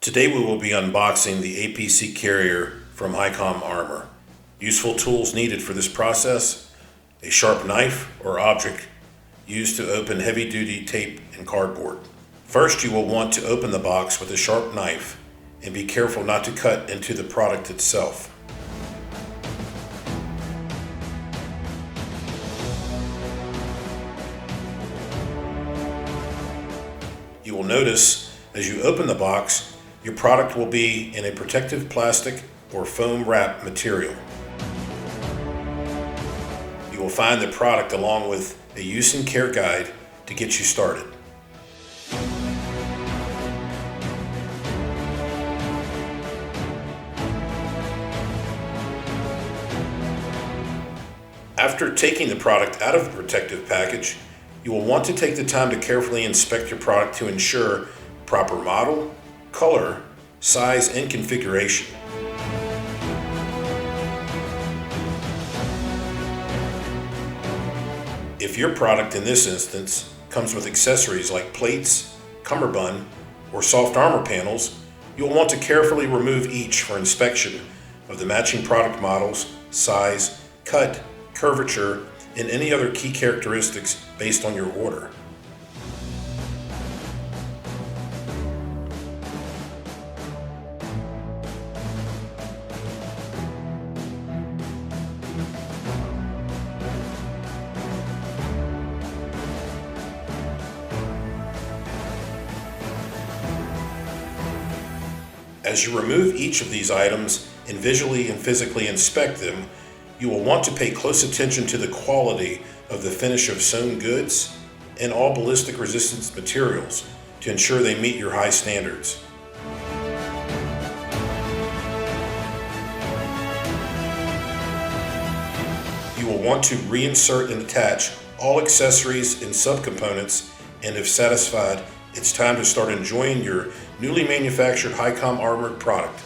Today we will be unboxing the APC carrier from HighCom Armor. Useful tools needed for this process: a sharp knife or object used to open heavy-duty tape and cardboard. First, you will want to open the box with a sharp knife and be careful not to cut into the product itself. You will notice as you open the box, your product will be in a protective plastic or foam wrap material. You will find the product along with a use and care guide to get you started. After taking the product out of the protective package, you will want to take the time to carefully inspect your product to ensure proper model, color, size, and configuration. If your product in this instance comes with accessories like plates, cummerbund, or soft armor panels, you'll want to carefully remove each for inspection of the matching product models, size, cut, curvature, and any other key characteristics based on your order. As you remove each of these items and visually and physically inspect them, you will want to pay close attention to the quality of the finish of sewn goods and all ballistic resistance materials to ensure they meet your high standards. You will want to reinsert and attach all accessories and subcomponents, and if satisfied, it's time to start enjoying your newly manufactured HighCom Armored product.